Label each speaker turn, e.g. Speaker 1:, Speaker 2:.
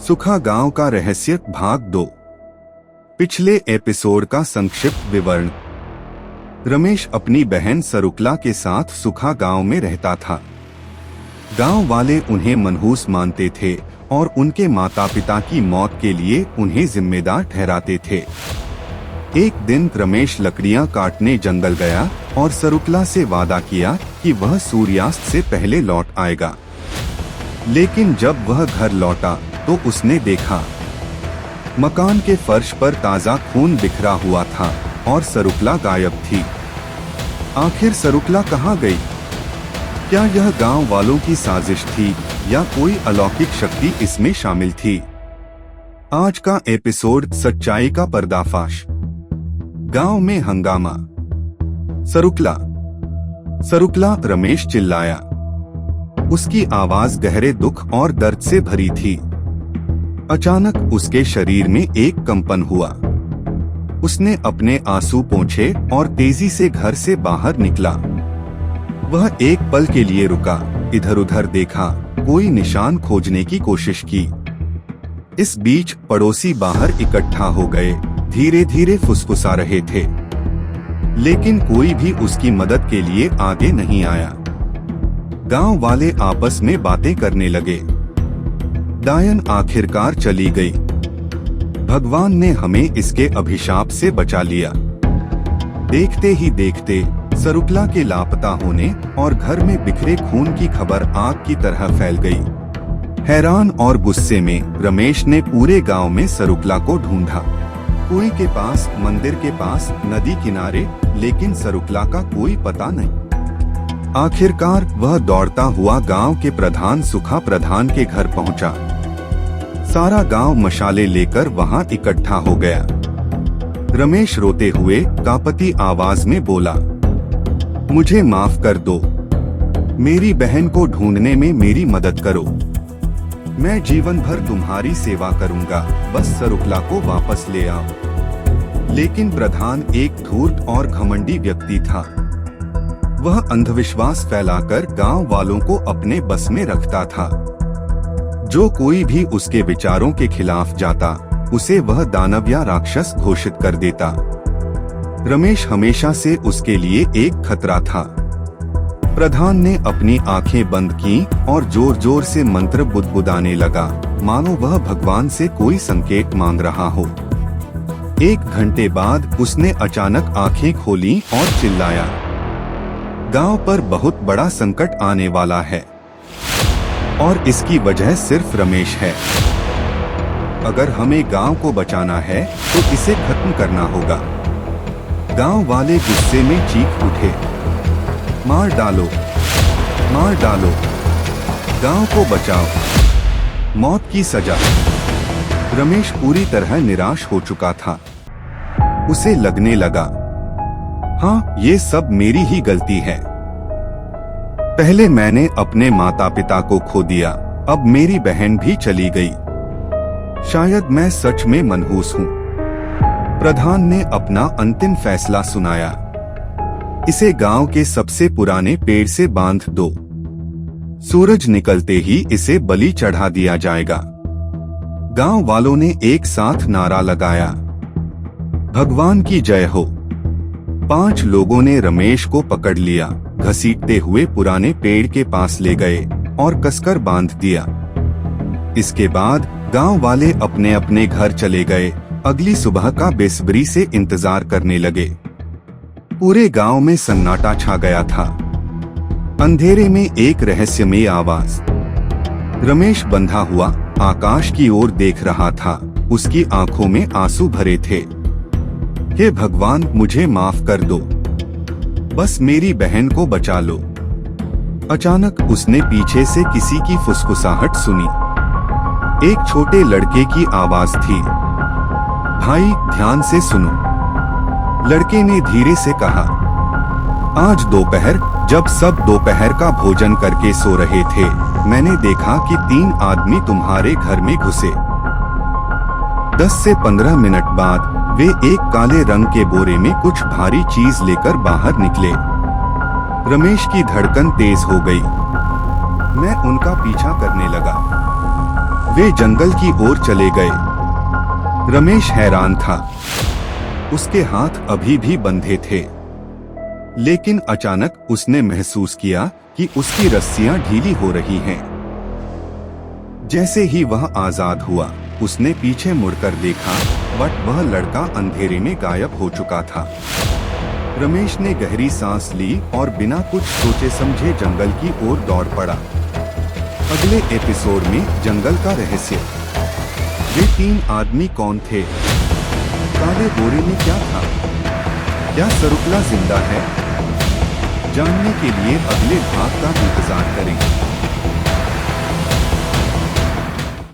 Speaker 1: सुखा गांव का रहस्य भाग 2। पिछले एपिसोड का संक्षिप्त विवरण। रमेश अपनी बहन सरुकला के साथ सुखा गांव में रहता था। गांव वाले उन्हें मनहूस मानते थे और उनके माता पिता की मौत के लिए उन्हें जिम्मेदार ठहराते थे। एक दिन रमेश लकड़ियां काटने जंगल गया और सरुकला से वादा किया कि वह सूर्यास्त से पहले लौट आएगा। लेकिन जब वह घर लौटा तो उसने देखा मकान के फर्श पर ताजा खून बिखरा हुआ था और सरुकला गायब थी। आखिर सरुकला कहाँ गई? क्या यह गांव वालों की साजिश थी या कोई अलौकिक शक्ति इसमें शामिल थी? आज का एपिसोड सच्चाई का पर्दाफाश। गांव में हंगामा। सरुकला, सरुकला, रमेश चिल्लाया। उसकी आवाज गहरे दुख और दर्द से भरी थी। अचानक उसके शरीर में एक कंपन हुआ। उसने अपने आंसू पोंछे और तेजी से घर से बाहर निकला। वह एक पल के लिए रुका, इधर उधर देखा, कोई निशान खोजने की कोशिश की। इस बीच पड़ोसी बाहर इकट्ठा हो गए, धीरे धीरे फुसफुसा रहे थे, लेकिन कोई भी उसकी मदद के लिए आगे नहीं आया। गांव वाले आपस में बातें करने लगे। डायन आखिरकार चली गई। भगवान ने हमें इसके अभिशाप से बचा लिया। देखते ही देखते सरुकला के लापता होने और घर में बिखरे खून की खबर आग की तरह फैल गई। हैरान और गुस्से में रमेश ने पूरे गांव में सरुकला को ढूंढा। कुएं के पास, मंदिर के पास, नदी किनारे, लेकिन सरुकला का कोई पता नहीं। आखिरकार वह दौड़ता हुआ गांव के प्रधान सुखा प्रधान के घर पहुंचा। सारा गांव मशाले लेकर वहां इकट्ठा हो गया। रमेश रोते हुए कांपती आवाज में बोला, मुझे माफ कर दो, मेरी बहन को ढूंढने में मेरी मदद करो। मैं जीवन भर तुम्हारी सेवा करूंगा, बस सरुकला को वापस ले आओ। लेकिन प्रधान एक धूर्त और घमंडी व्यक्ति था। वह अंधविश्वास फैलाकर गांव वालों को अपने बस में रखता था। जो कोई भी उसके विचारों के खिलाफ जाता, उसे वह दानव या राक्षस घोषित कर देता। रमेश हमेशा से उसके लिए एक खतरा था। प्रधान ने अपनी आंखें बंद की और जोर जोर से मंत्र बुदबुदाने लगा, मानो वह भगवान से कोई संकेत मांग रहा हो। 1 घंटे बाद उसने अचानक आंखें खोली और चिल्लाया, गांव पर बहुत बड़ा संकट आने वाला है और इसकी वजह सिर्फ रमेश है। अगर हमें गांव को बचाना है तो इसे खत्म करना होगा। गांव वाले गुस्से में चीख उठे, मार डालो, मार डालो, गांव को बचाओ, मौत की सजा। रमेश पूरी तरह निराश हो चुका था। उसे लगने लगा, हाँ, ये सब मेरी ही गलती है। पहले मैंने अपने माता पिता को खो दिया, अब मेरी बहन भी चली गई। शायद मैं सच में मनहूस हूँ। प्रधान ने अपना अंतिम फैसला सुनाया, इसे गांव के सबसे पुराने पेड़ से बांध दो। सूरज निकलते ही इसे बलि चढ़ा दिया जाएगा। गांव वालों ने एक साथ नारा लगाया, भगवान की जय हो। 5 लोगों ने रमेश को पकड़ लिया, घसीटते हुए पुराने पेड़ के पास ले गए और कसकर बांध दिया। इसके बाद गांव वाले अपने अपने घर चले गए। अगली सुबह का बेसब्री से इंतजार करने लगे। पूरे गांव में सन्नाटा छा गया था। अंधेरे में एक रहस्यमयी आवाज। रमेश बंधा हुआ आकाश की ओर देख रहा था। उसकी आंखों में आंसू भरे थे। हे भगवान, मुझे माफ कर दो, बस मेरी बहन को बचा लो। अचानक उसने पीछे से किसी की फुसफुसाहट सुनी। एक छोटे लड़के की आवाज थी, भाई ध्यान से सुनो। लड़के ने धीरे से कहा, आज दोपहर जब सब दोपहर का भोजन करके सो रहे थे, मैंने देखा कि 3 आदमी तुम्हारे घर में घुसे। 10 से 15 मिनट बाद वे एक काले रंग के बोरे में कुछ भारी चीज लेकर बाहर निकले। रमेश की धड़कन तेज हो गई। मैं उनका पीछा करने लगा। वे जंगल की ओर चले गए। रमेश हैरान था। उसके हाथ अभी भी बंधे थे, लेकिन अचानक उसने महसूस किया कि उसकी रस्सियां ढीली हो रही हैं। जैसे ही वह आजाद हुआ, उसने पीछे मुड़कर देखा, बट वह लड़का अंधेरे में गायब हो चुका था। रमेश ने गहरी सांस ली और बिना कुछ सोचे समझे जंगल की ओर दौड़ पड़ा। अगले एपिसोड में जंगल का रहस्य। वे 3 आदमी कौन थे? काले बोरे में क्या था? क्या सरुकला जिंदा है? जानने के लिए अगले भाग का इंतजार करें।